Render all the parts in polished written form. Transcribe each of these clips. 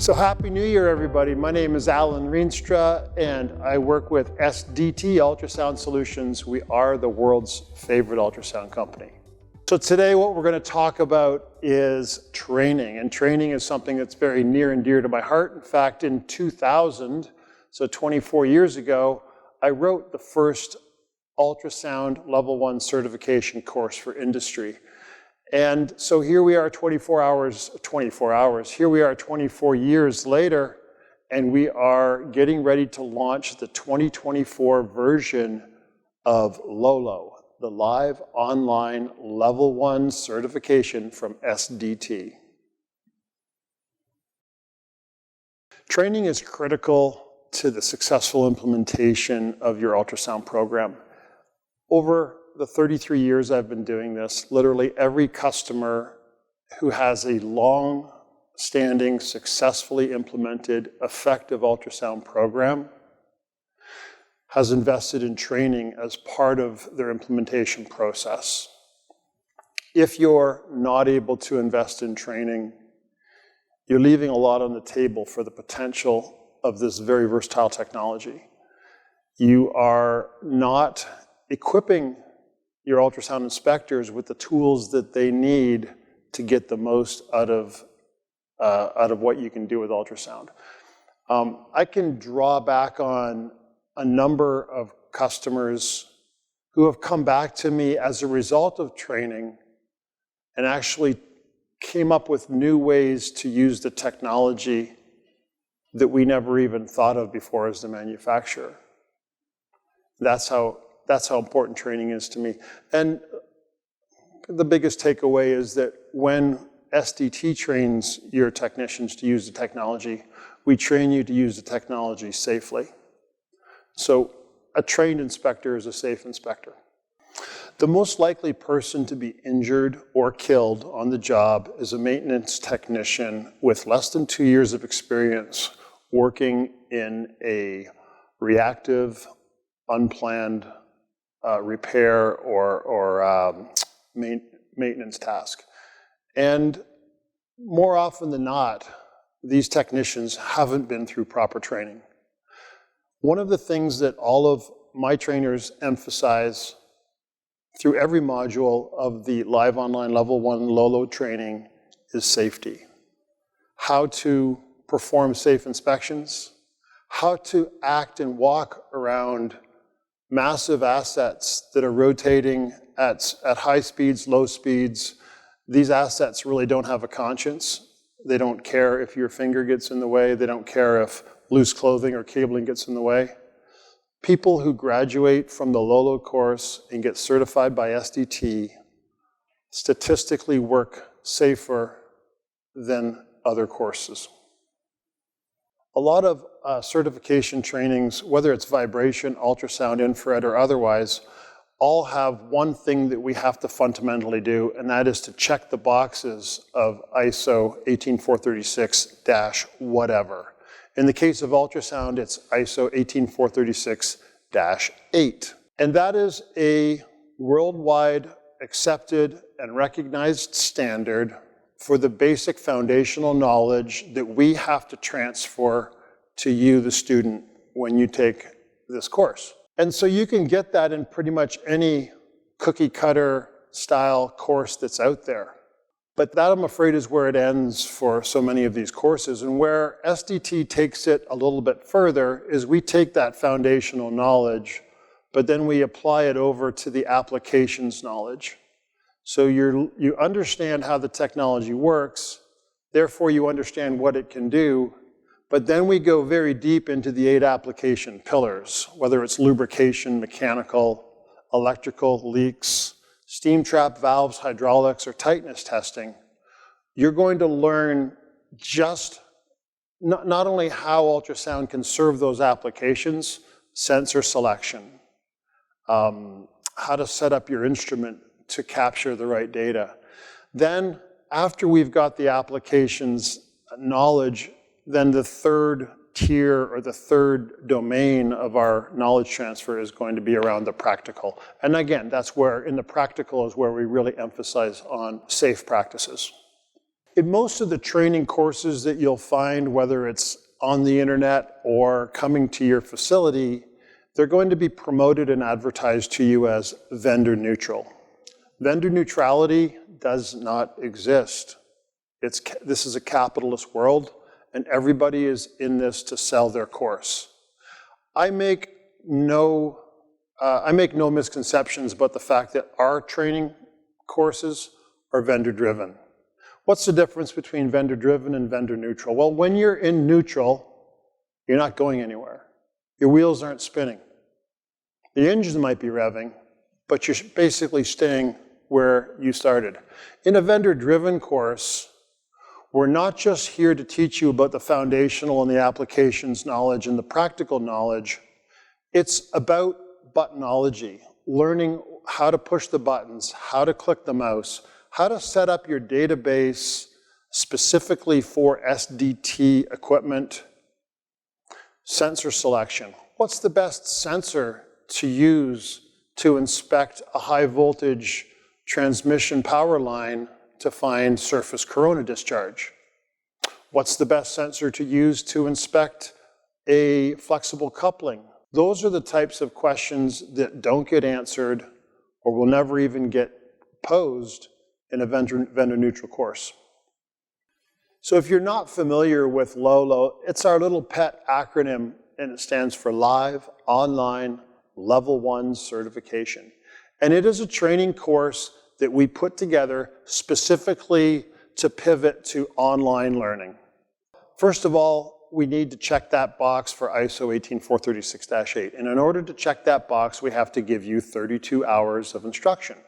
So Happy New Year, everybody. My name is Alan Rienstra, and I work with SDT Ultrasound Solutions. We are the world's favorite ultrasound company. So today what we're going to talk about is training, and training is something that's very near and dear to my heart. In fact, in 2000, so 24 years ago, I wrote the first ultrasound level 1 certification course for industry. And so here we are 24 years later, and we are getting ready to launch the 2024 version of LOLO, the Live Online Level 1 certification from SDT. Training is critical to the successful implementation of your ultrasound program. Over the 33 years I've been doing this, literally every customer who has a long-standing, successfully implemented, effective ultrasound program has invested in training as part of their implementation process. If you're not able to invest in training, you're leaving a lot on the table for the potential of this very versatile technology. You are not equipping your ultrasound inspectors with the tools that they need to get the most out of what you can do with ultrasound. I can draw back on a number of customers who have come back to me as a result of training and actually came up with new ways to use the technology that we never even thought of before as the manufacturer. That's how important training is to me. And the biggest takeaway is that when SDT trains your technicians to use the technology, we train you to use the technology safely. So a trained inspector is a safe inspector. The most likely person to be injured or killed on the job is a maintenance technician with less than 2 years of experience working in a reactive, unplanned repair or maintenance task. And more often than not, these technicians haven't been through proper training. One of the things that all of my trainers emphasize through every module of the Live Online Level 1 LOLO training is safety. How to perform safe inspections, how to act and walk around massive assets that are rotating at high speeds, low speeds. These assets really don't have a conscience. They don't care if your finger gets in the way. They don't care if loose clothing or cabling gets in the way. People who graduate from the LOLO course and get certified by SDT statistically work safer than other courses. A lot of certification trainings, whether it's vibration, ultrasound, infrared, or otherwise, all have one thing that we have to fundamentally do, and that is to check the boxes of ISO 18436-whatever. In the case of ultrasound, it's ISO 18436-8. And that is a worldwide accepted and recognized standard for the basic foundational knowledge that we have to transfer to you, the student, when you take this course. And so you can get that in pretty much any cookie cutter style course that's out there. But that, I'm afraid, is where it ends for so many of these courses. And where SDT takes it a little bit further is we take that foundational knowledge, but then we apply it over to the applications knowledge. So you understand how the technology works, therefore you understand what it can do, but then we go very deep into the 8 application pillars, whether it's lubrication, mechanical, electrical, leaks, steam trap valves, hydraulics, or tightness testing. You're going to learn just not only how ultrasound can serve those applications, sensor selection, how to set up your instrument to capture the right data. Then, after we've got the applications knowledge, then the third tier or the third domain of our knowledge transfer is going to be around the practical. And again, that's where, in the practical is where we really emphasize on safe practices. In most of the training courses that you'll find, whether it's on the internet or coming to your facility, they're going to be promoted and advertised to you as vendor neutral. Vendor neutrality does not exist. This is a capitalist world, and everybody is in this to sell their course. I make no misconceptions about the fact that our training courses are vendor-driven. What's the difference between vendor-driven and vendor-neutral? Well, when you're in neutral, you're not going anywhere. Your wheels aren't spinning. The engine might be revving, but you're basically staying where you started. In a vendor-driven course, we're not just here to teach you about the foundational and the applications knowledge and the practical knowledge. It's about buttonology, learning how to push the buttons, how to click the mouse, how to set up your database specifically for SDT equipment, sensor selection. What's the best sensor to use to inspect a high voltage transmission power line to find surface corona discharge? What's the best sensor to use to inspect a flexible coupling? Those are the types of questions that don't get answered or will never even get posed in a vendor-neutral course. So if you're not familiar with LOLO, it's our little pet acronym, and it stands for Live Online Level 1 Certification. And it is a training course that we put together specifically to pivot to online learning. First of all, we need to check that box for ISO 18436-8. And in order to check that box, we have to give you 32 hours of instruction.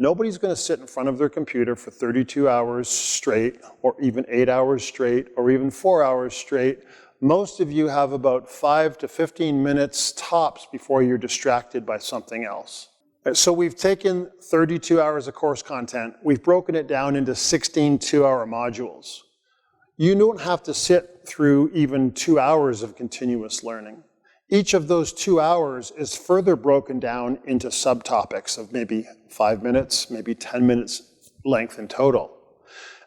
Nobody's going to sit in front of their computer for 32 hours straight, or even 8 hours straight, or even 4 hours straight. Most of you have about 5 to 15 minutes tops before you're distracted by something else. So we've taken 32 hours of course content, we've broken it down into 16 two-hour modules. You don't have to sit through even 2 hours of continuous learning. Each of those 2 hours is further broken down into subtopics of maybe 5 minutes, maybe 10 minutes length in total.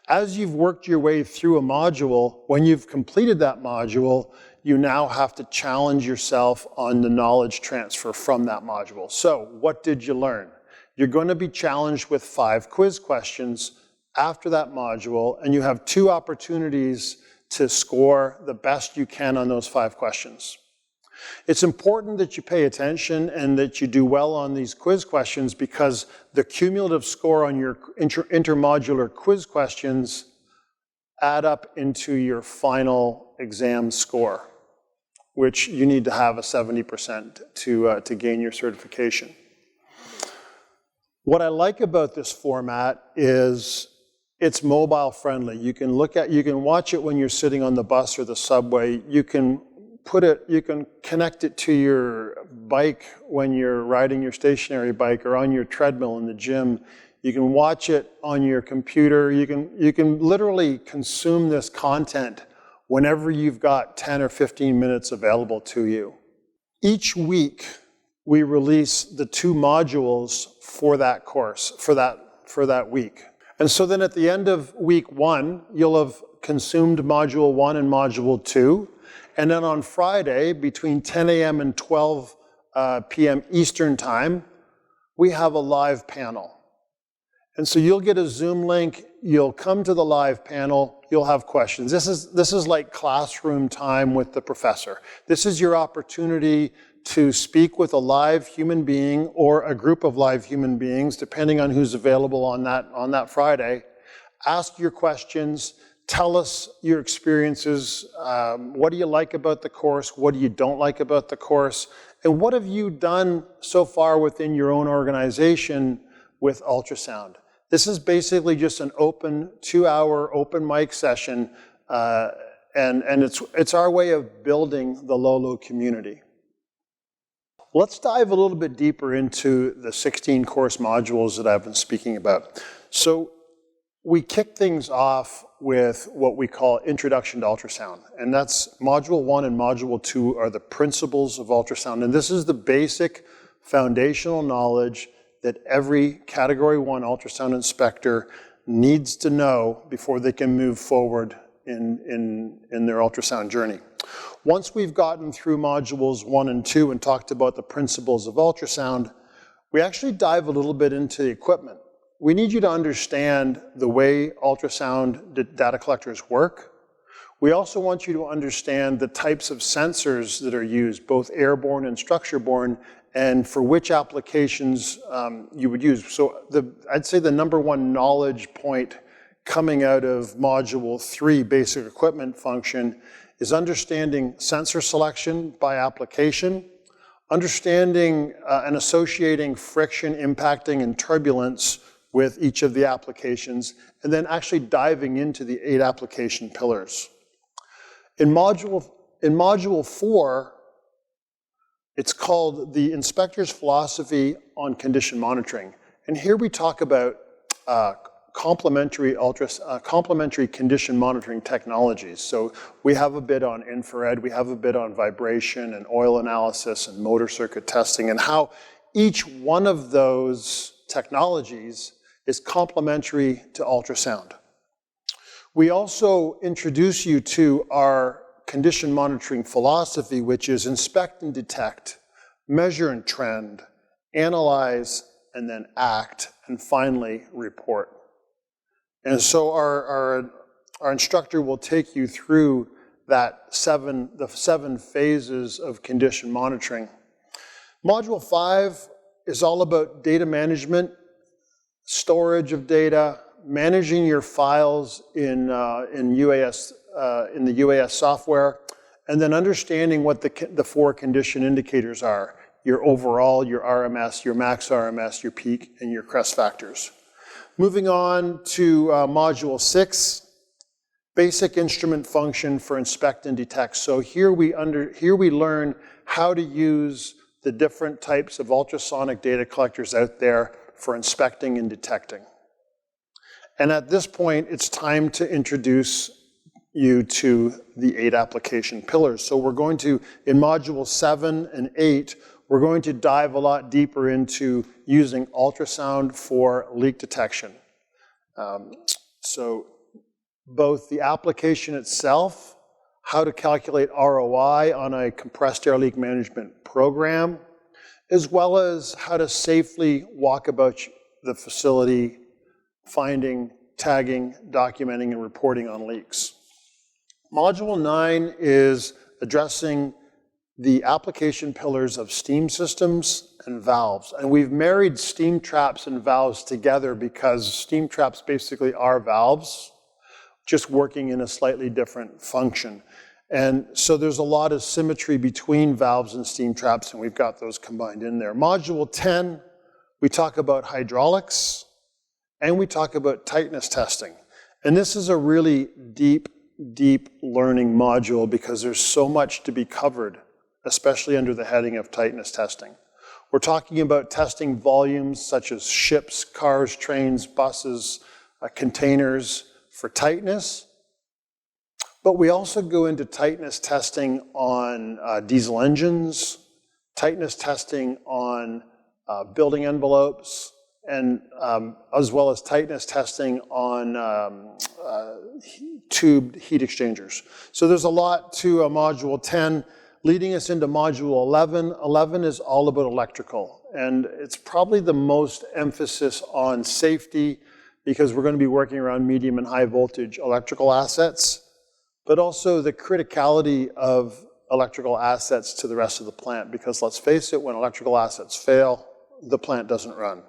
As you've worked your way through a module, when you've completed that module, you now have to challenge yourself on the knowledge transfer from that module. So, what did you learn? You're going to be challenged with 5 quiz questions after that module, and you have 2 opportunities to score the best you can on those 5 questions. It's important that you pay attention and that you do well on these quiz questions, because the cumulative score on your intermodular quiz questions add up into your final exam score, which you need to have a 70% to gain your certification. What I like about this format is it's mobile friendly. You can watch it when you're sitting on the bus or the subway. You can connect it to your bike when you're riding your stationary bike, or on your treadmill in the gym. You can watch it on your computer. You can literally consume this content whenever you've got 10 or 15 minutes available to you. Each week, we release the 2 modules for that course, for that week. And so then at the end of week 1, you'll have consumed module 1 and module 2. And then on Friday, between 10 a.m. and 12 p.m. Eastern Time, we have a live panel. And so you'll get a Zoom link, you'll come to the live panel, you'll have questions. This is like classroom time with the professor. This is your opportunity to speak with a live human being or a group of live human beings, depending on who's available on that Friday. Ask your questions, tell us your experiences. What do you like about the course? What do you don't like about the course? And what have you done so far within your own organization with ultrasound? This is basically just an open 2-hour open mic session, and it's our way of building the LOLO community. Let's dive a little bit deeper into the 16 course modules that I've been speaking about. So we kick things off with what we call Introduction to Ultrasound, and that's module 1 and module 2 are the principles of ultrasound, and this is the basic foundational knowledge that every Category 1 ultrasound inspector needs to know before they can move forward in their ultrasound journey. Once we've gotten through modules 1 and 2 and talked about the principles of ultrasound, we actually dive a little bit into the equipment. We need you to understand the way ultrasound data collectors work. We also want you to understand the types of sensors that are used, both airborne and structure-borne, and for which applications you would use. So I'd say the number one knowledge point coming out of Module 3, Basic Equipment Function, is understanding sensor selection by application, understanding and associating friction, impacting, and turbulence with each of the applications, and then actually diving into the 8 application pillars. In Module 4, it's called the Inspector's Philosophy on Condition Monitoring. And here we talk about complementary condition monitoring technologies. So we have a bit on infrared, we have a bit on vibration and oil analysis and motor circuit testing, and how each one of those technologies is complementary to ultrasound. We also introduce you to our condition monitoring philosophy, which is inspect and detect, measure and trend, analyze, and then act, and finally report. And so our instructor will take you through the 7 phases of condition monitoring. Module 5 is all about data management, storage of data, managing your files in the UAS software, and then understanding what the 4 condition indicators are: your overall, your RMS, your max RMS, your peak, and your crest factors. Moving on to Module 6, Basic Instrument Function for Inspect and Detect. So here we learn how to use the different types of ultrasonic data collectors out there for inspecting and detecting. And at this point, it's time to introduce you to the 8 application pillars. So we're going to, in Module 7 and 8, we're going to dive a lot deeper into using ultrasound for leak detection. So both the application itself, how to calculate ROI on a compressed air leak management program, as well as how to safely walk about the facility, finding, tagging, documenting, and reporting on leaks. Module 9 is addressing the application pillars of steam systems and valves. And we've married steam traps and valves together because steam traps basically are valves, just working in a slightly different function. And so there's a lot of symmetry between valves and steam traps, and we've got those combined in there. Module 10, we talk about hydraulics, and we talk about tightness testing. And this is a really deep learning module because there's so much to be covered, especially under the heading of tightness testing. We're talking about testing volumes such as ships, cars, trains, buses, containers for tightness. But we also go into tightness testing on diesel engines, tightness testing on building envelopes, and as well as tightness testing on tubed heat exchangers. So there's a lot to Module 10, leading us into Module 11. 11 is all about electrical, and it's probably the most emphasis on safety because we're going to be working around medium and high voltage electrical assets, but also the criticality of electrical assets to the rest of the plant, because let's face it, when electrical assets fail, the plant doesn't run.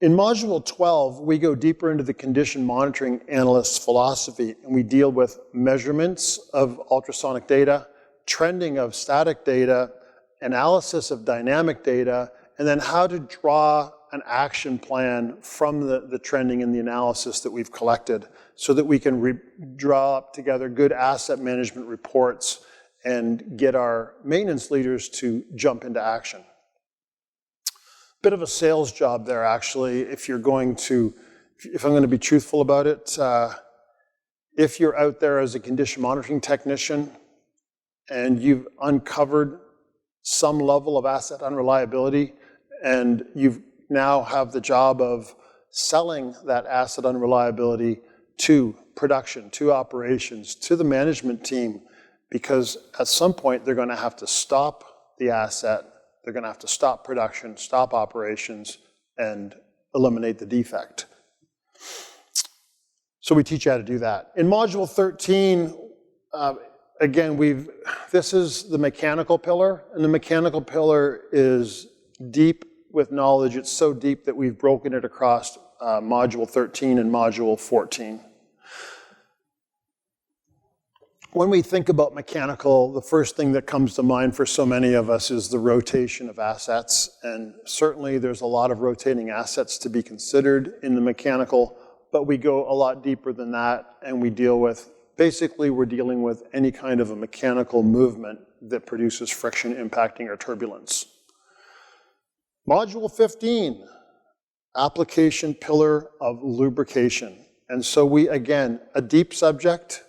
In Module 12, we go deeper into the condition monitoring analyst's philosophy, and we deal with measurements of ultrasonic data, trending of static data, analysis of dynamic data, and then how to draw an action plan from the trending and the analysis that we've collected so that we can draw up together good asset management reports and get our maintenance leaders to jump into action. Bit of a sales job there, actually, if I'm going to be truthful about it. If you're out there as a condition monitoring technician and you've uncovered some level of asset unreliability and you now have the job of selling that asset unreliability to production, to operations, to the management team, because at some point they're going to have to stop the asset, they're going to have to stop production, stop operations, and eliminate the defect. So we teach you how to do that. In Module 13, again, this is the mechanical pillar, and the mechanical pillar is deep with knowledge. It's so deep that we've broken it across Module 13 and Module 14. When we think about mechanical, the first thing that comes to mind for so many of us is the rotation of assets. And certainly there's a lot of rotating assets to be considered in the mechanical, but we go a lot deeper than that, and we deal with, basically we're dealing with any kind of a mechanical movement that produces friction impacting or turbulence. Module 15, application pillar of lubrication. And so again, a deep subject.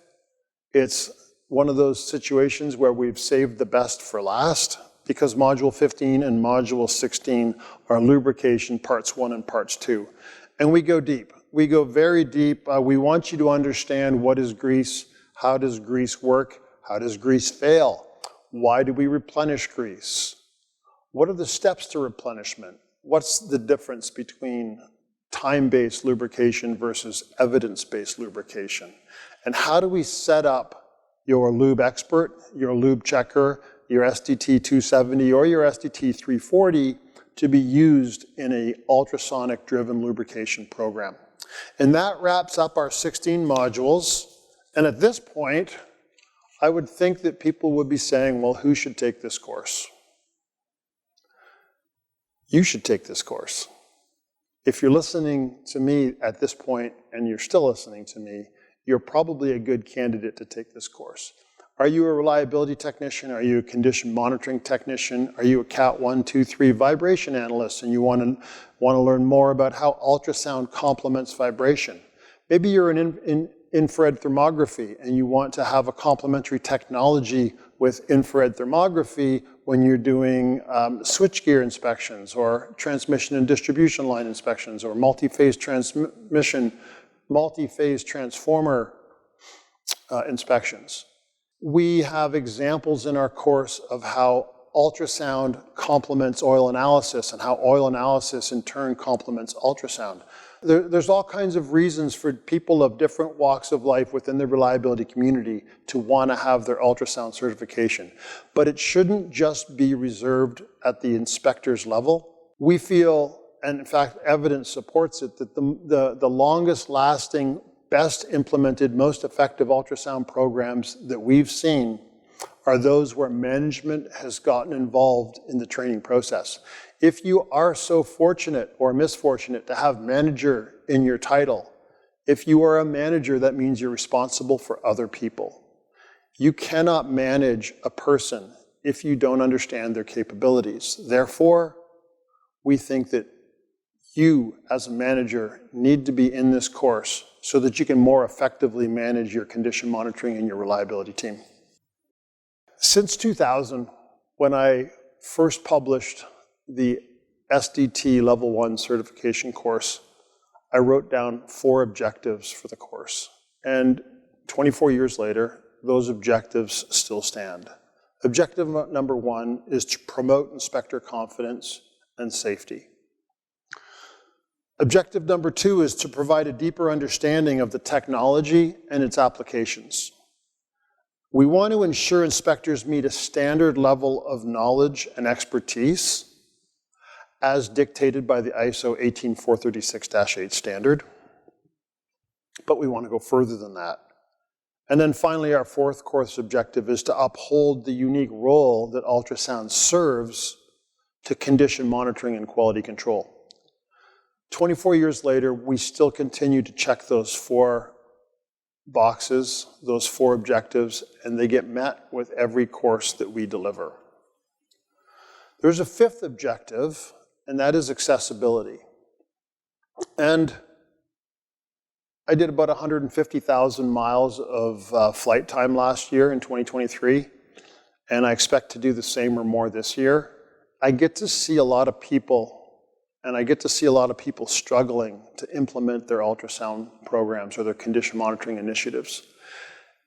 It's one of those situations where we've saved the best for last, because Module 15 and Module 16 are lubrication parts 1 and parts 2. And we go deep. We go very deep. We want you to understand what is grease, how does grease work, how does grease fail, why do we replenish grease, what are the steps to replenishment, what's the difference between time-based lubrication versus evidence-based lubrication, and how do we set up your lube expert, your lube checker, your SDT 270 or your SDT 340 to be used in a ultrasonic-driven lubrication program. And that wraps up our 16 modules. And at this point, I would think that people would be saying, well, who should take this course? You should take this course. If you're listening to me at this point and you're still listening to me, you're probably a good candidate to take this course. Are you a reliability technician? Are you a condition monitoring technician? Are you a Cat 1, 2, 3 vibration analyst and you want to learn more about how ultrasound complements vibration? Maybe you're an infrared thermography and you want to have a complementary technology with infrared thermography when you're doing switchgear inspections or transmission and distribution line inspections or multi-phase transformer inspections. We have examples in our course of how ultrasound complements oil analysis and how oil analysis in turn complements ultrasound. There's all kinds of reasons for people of different walks of life within the reliability community to want to have their ultrasound certification. But it shouldn't just be reserved at the inspector's level. We feel, and in fact evidence supports it, that the longest lasting, best implemented, most effective ultrasound programs that we've seen are those where management has gotten involved in the training process. If you are so fortunate or misfortunate to have manager in your title, if you are a manager, that means you're responsible for other people. You cannot manage a person if you don't understand their capabilities. Therefore, we think that you, as a manager, need to be in this course so that you can more effectively manage your condition monitoring and your reliability team. Since 2000, when I first published the SDT Level 1 certification course, I wrote down 4 objectives for the course. And 24 years later, those objectives still stand. Objective number 1 is to promote inspector confidence and safety. Objective number 2 is to provide a deeper understanding of the technology and its applications. We want to ensure inspectors meet a standard level of knowledge and expertise as dictated by the ISO 18436-8 standard, but we want to go further than that. And then finally, our 4th course objective is to uphold the unique role that ultrasound serves to condition monitoring and quality control. 24 years later, we still continue to check those 4 boxes, those 4 objectives, and they get met with every course that we deliver. There's a 5th objective, and that is accessibility. And I did about 150,000 miles of flight time last year in 2023, and I expect to do the same or more this year. I get to see a lot of people and I get to see a lot of people struggling to implement their ultrasound programs or their condition monitoring initiatives.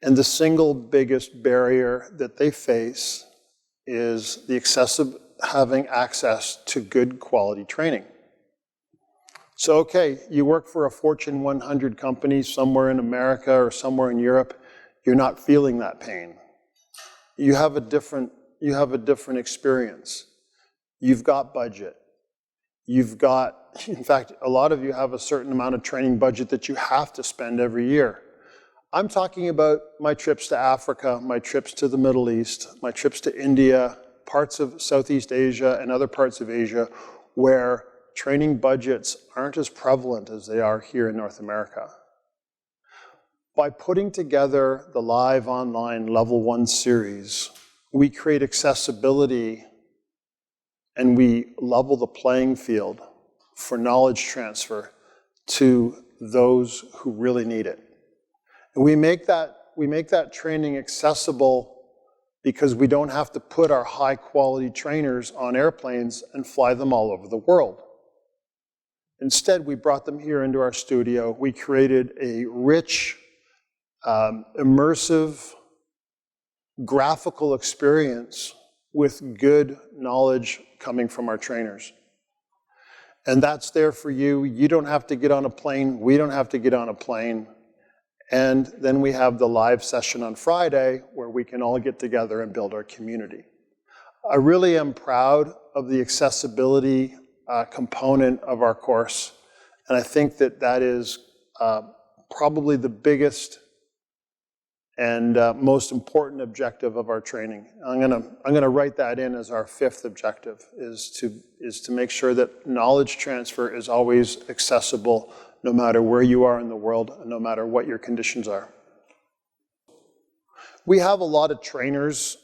And the single biggest barrier that they face is the excessive having access to good quality training. So, okay, you work for a Fortune 100 company somewhere in America or somewhere in Europe, you're not feeling that pain. You have a different experience. You've got budget. You've got, in fact, a lot of you have a certain amount of training budget that you have to spend every year. I'm talking about my trips to Africa, my trips to the Middle East, my trips to India, parts of Southeast Asia and other parts of Asia where training budgets aren't as prevalent as they are here in North America. By putting together the live online Level 1 series, we create accessibility and we level the playing field for knowledge transfer to those who really need it. And we make that training accessible because we don't have to put our high quality trainers on airplanes and fly them all over the world. Instead, we brought them here into our studio. We created a rich, immersive, graphical experience with good knowledge coming from our trainers. And that's there for you. You don't have to get on a plane. We don't have to get on a plane. And then we have the live session on Friday where we can all get together and build our community. I really am proud of the accessibility component of our course. And I think that that is probably the biggest and most important objective of our training. I'm gonna write that in as our 5th objective, is to make sure that knowledge transfer is always accessible no matter where you are in the world and no matter what your conditions are. We have a lot of trainers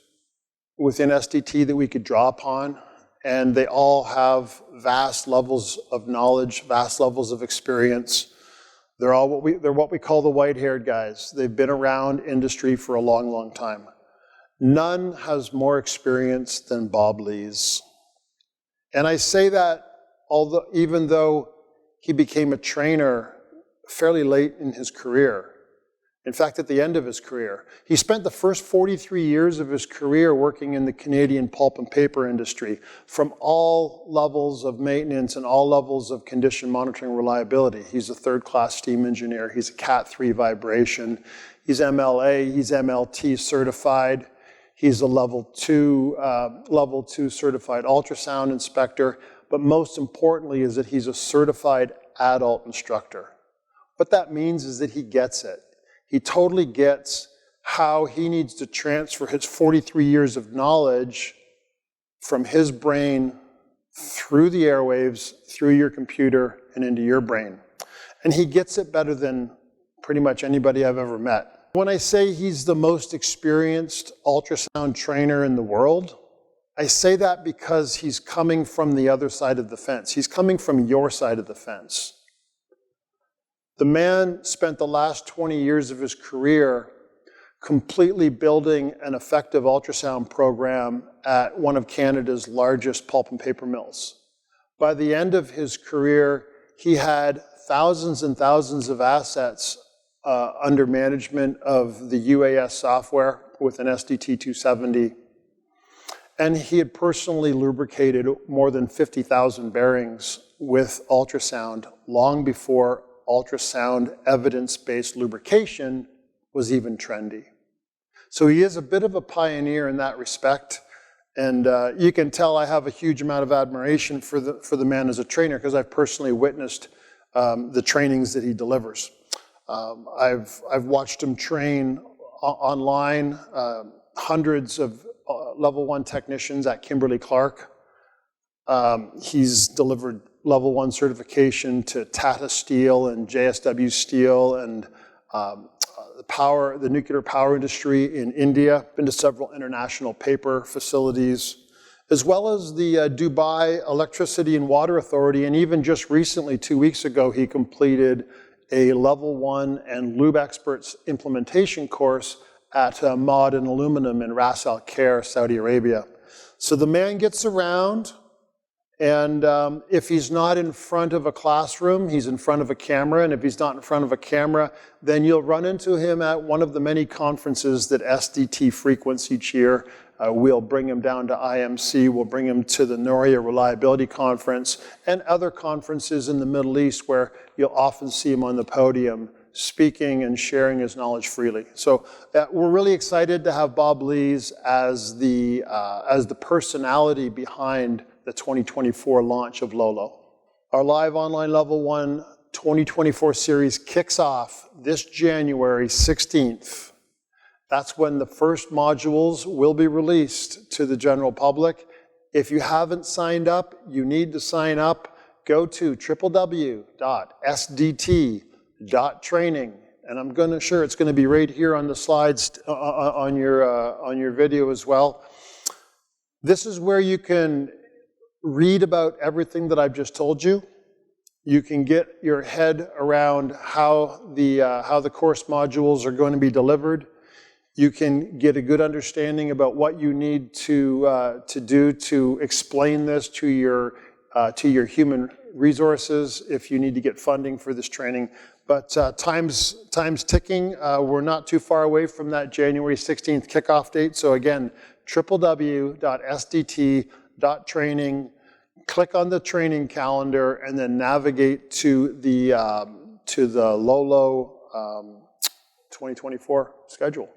within SDT that we could draw upon, and they all have vast levels of knowledge, vast levels of experience. They're what we call the white-haired guys. They've been around industry for a long, long time. None has more experience than Bob Lees. And I say that even though he became a trainer fairly late in his career. In fact, at the end of his career. He spent the first 43 years of his career working in the Canadian pulp and paper industry, from all levels of maintenance and all levels of condition monitoring reliability. He's a 3rd-class steam engineer. He's a Cat 3 vibration. He's MLA, he's MLT certified. He's a level 2 certified ultrasound inspector. But most importantly is that he's a certified adult instructor. What that means is that he gets it. He totally gets how he needs to transfer his 43 years of knowledge from his brain through the airwaves, through your computer, and into your brain. And he gets it better than pretty much anybody I've ever met. When I say he's the most experienced ultrasound trainer in the world, I say that because he's coming from the other side of the fence. He's coming from your side of the fence. The man spent the last 20 years of his career completely building an effective ultrasound program at one of Canada's largest pulp and paper mills. By the end of his career, he had thousands and thousands of assets under management of the UAS software with an SDT 270. And he had personally lubricated more than 50,000 bearings with ultrasound long before ultrasound evidence-based lubrication was even trendy. So he is a bit of a pioneer in that respect. And you can tell I have a huge amount of admiration for the man as a trainer because I've personally witnessed the trainings that he delivers. I've watched him train online, hundreds of level 1 technicians at Kimberly-Clark. He's delivered level 1 certification to Tata Steel and JSW Steel and the nuclear power industry in India. Been to several international paper facilities, as well as the Dubai Electricity and Water Authority. And even just recently, 2 weeks ago, he completed a level 1 and Lube Experts implementation course at Mod and Aluminum in Ras Al Khair, Saudi Arabia. So the man gets around, And if he's not in front of a classroom, he's in front of a camera. And if he's not in front of a camera, then you'll run into him at one of the many conferences that SDT frequents each year. We'll bring him down to IMC, we'll bring him to the NORIA Reliability Conference, and other conferences in the Middle East where you'll often see him on the podium speaking and sharing his knowledge freely. So we're really excited to have Bob Lees as the personality behind the 2024 launch of Lolo. Our live online Level 1 2024 series kicks off this January 16th. That's when the first modules will be released to the general public. If you haven't signed up, you need to sign up. Go to www.sdt.training, and I'm sure it's going to be right here on the slides on your video as well. This is where you can read about everything that I've just told you. You can get your head around how the course modules are going to be delivered. You can get a good understanding about what you need to do to explain this to your human resources if you need to get funding for this training. But time's ticking. We're not too far away from that January 16th kickoff date. So again, www.sdt.training. Click on the training calendar and then navigate to the Lolo 2024 schedule.